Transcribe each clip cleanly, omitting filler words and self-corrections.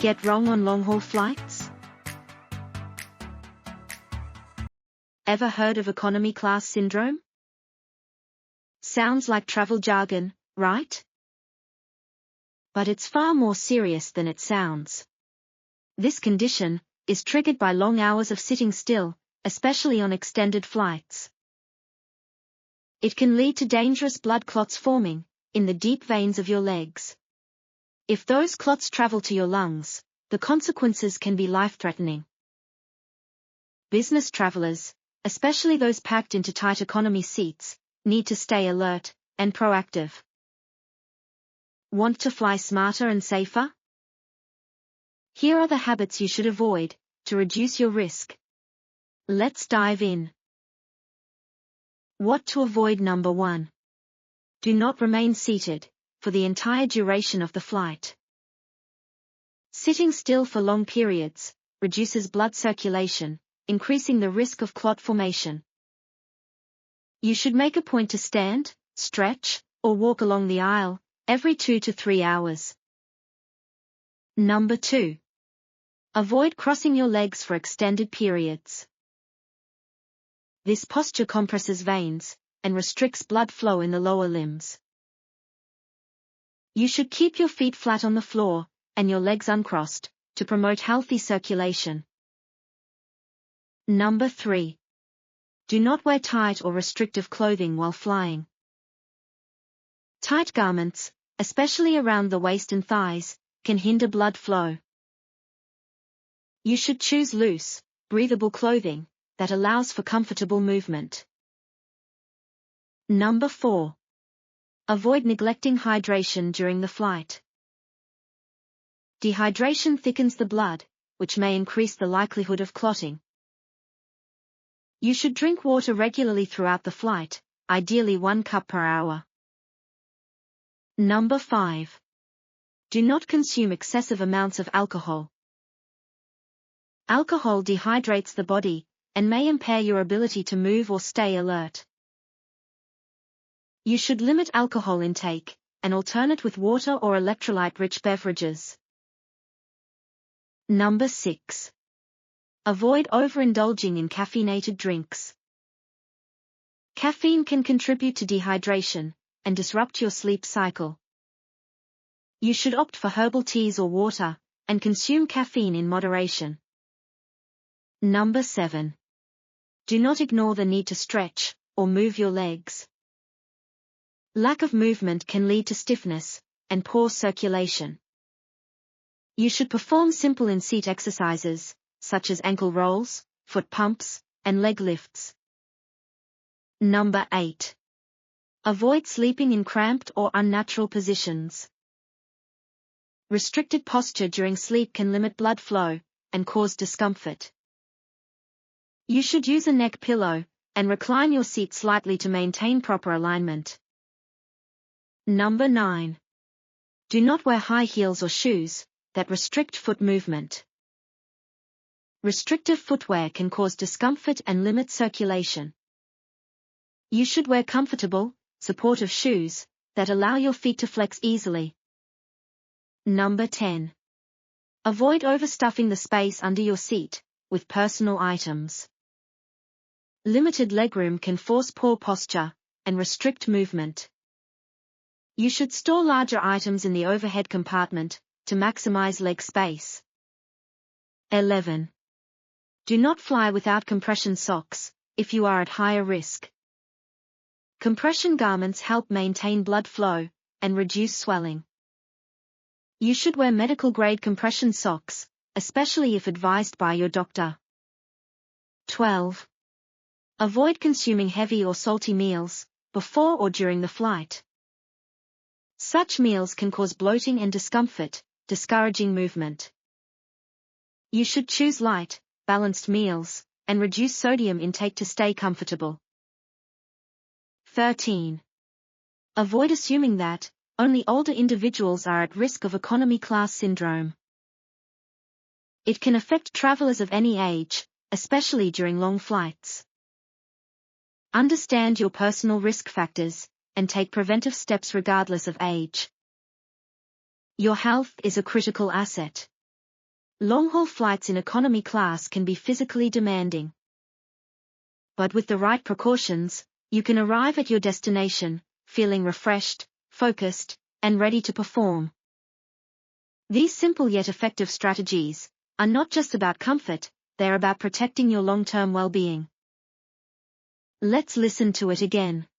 get wrong on long-haul flights? Ever heard of economy class syndrome? Sounds like travel jargon, right? But it's far more serious than it sounds. This condition is triggered by long hours of sitting still, especially on extended flights. It can lead to dangerous blood clots forming in the deep veins of your legs. If those clots travel to your lungs, the consequences can be life-threatening. Business travelers, especially those packed into tight economy seats, need to stay alert and proactive. Want to fly smarter and safer? Here are the habits you should avoid to reduce your risk. Let's dive in. What to avoid. Number 1. Do not remain seated for the entire duration of the flight. Sitting still for long periods reduces blood circulation, increasing the risk of clot formation. You should make a point to stand, stretch, or walk along the aisle every 2 to 3 hours. Number 2. Avoid crossing your legs for extended periods. This posture compresses veins and restricts blood flow in the lower limbs. You should keep your feet flat on the floor and your legs uncrossed to promote healthy circulation. Number 3. Do not wear tight or restrictive clothing while flying. Tight garments, especially around the waist and thighs, can hinder blood flow. You should choose loose, breathable clothing that allows for comfortable movement. Number 4. Avoid neglecting hydration during the flight. Dehydration thickens the blood, which may increase the likelihood of clotting. You should drink water regularly throughout the flight, ideally 1 cup per hour. Number 5. Do not consume excessive amounts of alcohol. Alcohol dehydrates the body and may impair your ability to move or stay alert. You should limit alcohol intake and alternate with water or electrolyte-rich beverages. Number 6. Avoid overindulging in caffeinated drinks. Caffeine can contribute to dehydration and disrupt your sleep cycle. You should opt for herbal teas or water and consume caffeine in moderation. Number 7. Do not ignore the need to stretch or move your legs. Lack of movement can lead to stiffness and poor circulation. You should perform simple in-seat exercises, such as ankle rolls, foot pumps, and leg lifts. Number 8. Avoid sleeping in cramped or unnatural positions. Restricted posture during sleep can limit blood flow and cause discomfort. You should use a neck pillow and recline your seat slightly to maintain proper alignment. Number 9. Do not wear high heels or shoes that restrict foot movement. Restrictive footwear can cause discomfort and limit circulation. You should wear comfortable, supportive shoes that allow your feet to flex easily. Number 10. Avoid overstuffing the space under your seat with personal items. Limited legroom can force poor posture and restrict movement. You should store larger items in the overhead compartment to maximize leg space. 11. Do not fly without compression socks if you are at higher risk. Compression garments help maintain blood flow and reduce swelling. You should wear medical-grade compression socks, especially if advised by your doctor. 12. Avoid consuming heavy or salty meals before or during the flight. Such meals can cause bloating and discomfort, discouraging movement. You should choose light, balanced meals, and reduce sodium intake to stay comfortable. 13. Avoid assuming that only older individuals are at risk of economy class syndrome. It can affect travelers of any age, especially during long flights. Understand your personal risk factors and take preventive steps regardless of age. Your health is a critical asset. Long-haul flights in economy class can be physically demanding. But with the right precautions, you can arrive at your destination, feeling refreshed, focused, and ready to perform. These simple yet effective strategies are not just about comfort, they're about protecting your long-term well-being. Let's listen to it again.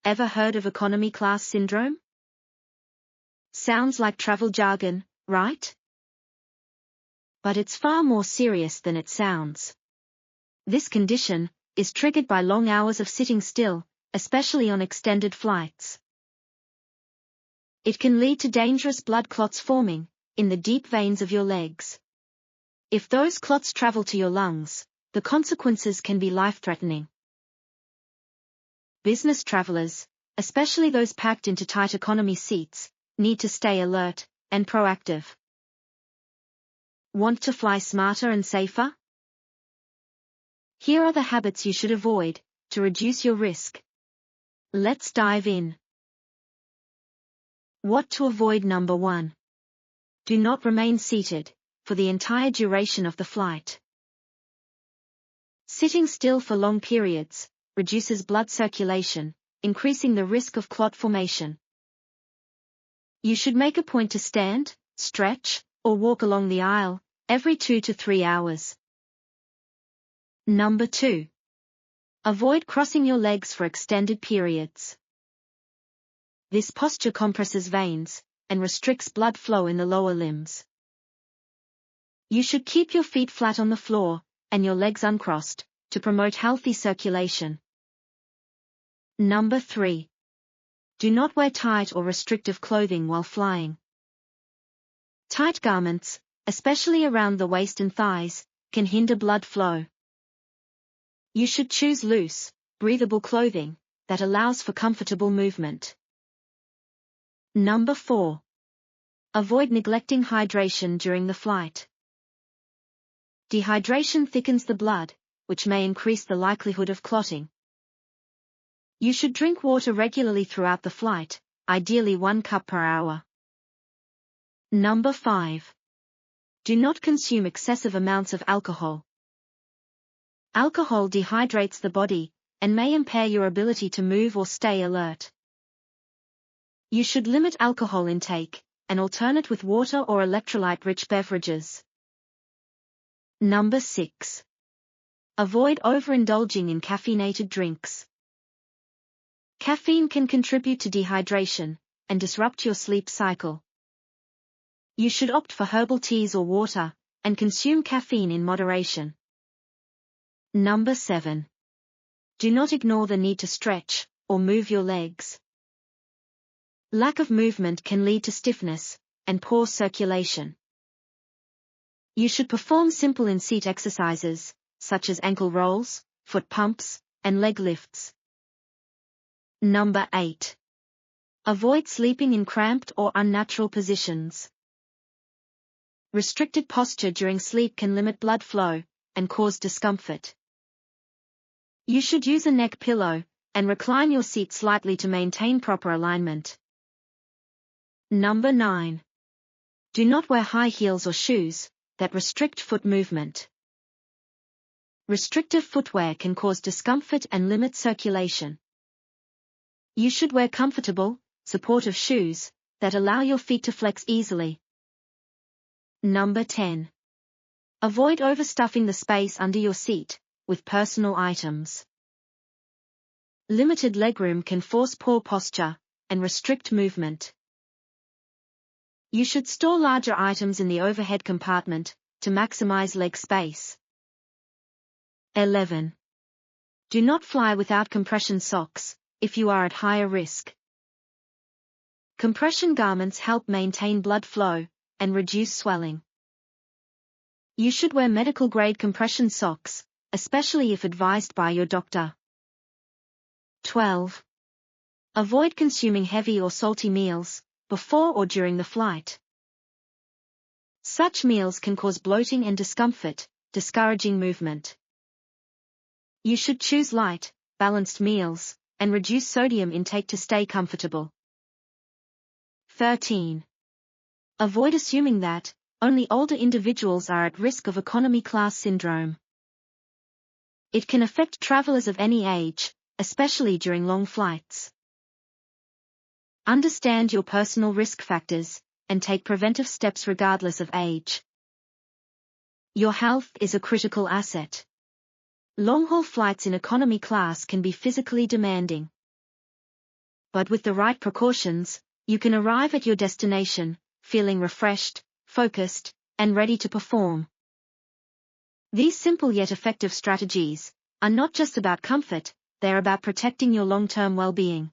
Ever heard of economy class syndrome? Sounds like travel jargon, right? But it's far more serious than it sounds. This condition is triggered by long hours of sitting still, especially on extended flights. It can lead to dangerous blood clots forming in the deep veins of your legs. If those clots travel to your lungs, the consequences can be life-threatening. Business travelers, especially those packed into tight economy seats, need to stay alert and proactive. Want to fly smarter and safer? Here are the habits you should avoid to reduce your risk. Let's dive in. What to avoid. Number 1. Do not remain seated for the entire duration of the flight. Sitting still for long periods reduces blood circulation, increasing the risk of clot formation. You should make a point to stand, stretch, or walk along the aisle every 2 to 3 hours. Number 2. Avoid crossing your legs for extended periods. This posture compresses veins and restricts blood flow in the lower limbs. You should keep your feet flat on the floor and your legs uncrossed to promote healthy circulation. Number 3. Do not wear tight or restrictive clothing while flying. Tight garments, especially around the waist and thighs, can hinder blood flow. You should choose loose, breathable clothing that allows for comfortable movement. Number 4. Avoid neglecting hydration during the flight. Dehydration thickens the blood, which may increase the likelihood of clotting. You should drink water regularly throughout the flight, ideally 1 cup per hour. Number 5. Do not consume excessive amounts of alcohol. Alcohol dehydrates the body and may impair your ability to move or stay alert. You should limit alcohol intake and alternate with water or electrolyte-rich beverages. Number 6. Avoid overindulging in caffeinated drinks. Caffeine can contribute to dehydration and disrupt your sleep cycle. You should opt for herbal teas or water and consume caffeine in moderation. Number 7. Do not ignore the need to stretch or move your legs. Lack of movement can lead to stiffness and poor circulation. You should perform simple in-seat exercises, such as ankle rolls, foot pumps, and leg lifts. Number 8. Avoid sleeping in cramped or unnatural positions. Restricted posture during sleep can limit blood flow and cause discomfort. You should use a neck pillow and recline your seat slightly to maintain proper alignment. Number 9. Do not wear high heels or shoes that restrict foot movement. Restrictive footwear can cause discomfort and limit circulation. You should wear comfortable, supportive shoes that allow your feet to flex easily. Number 10. Avoid overstuffing the space under your seat with personal items. Limited legroom can force poor posture and restrict movement. You should store larger items in the overhead compartment to maximize leg space. 11. Do not fly without compression socks if you are at higher risk. Compression garments help maintain blood flow and reduce swelling. You should wear medical-grade compression socks, especially if advised by your doctor. 12. Avoid consuming heavy or salty meals before or during the flight. Such meals can cause bloating and discomfort, discouraging movement. You should choose light, balanced meals, and reduce sodium intake to stay comfortable. 13. Avoid assuming that, only older individuals are at risk of economy class syndrome. It can affect travelers of any age, especially during long flights. Understand your personal risk factors, and take preventive steps regardless of age. Your health is a critical asset. Long-haul flights in economy class can be physically demanding. But with the right precautions, you can arrive at your destination, feeling refreshed, focused, and ready to perform. These simple yet effective strategies are not just about comfort, they're about protecting your long-term well-being.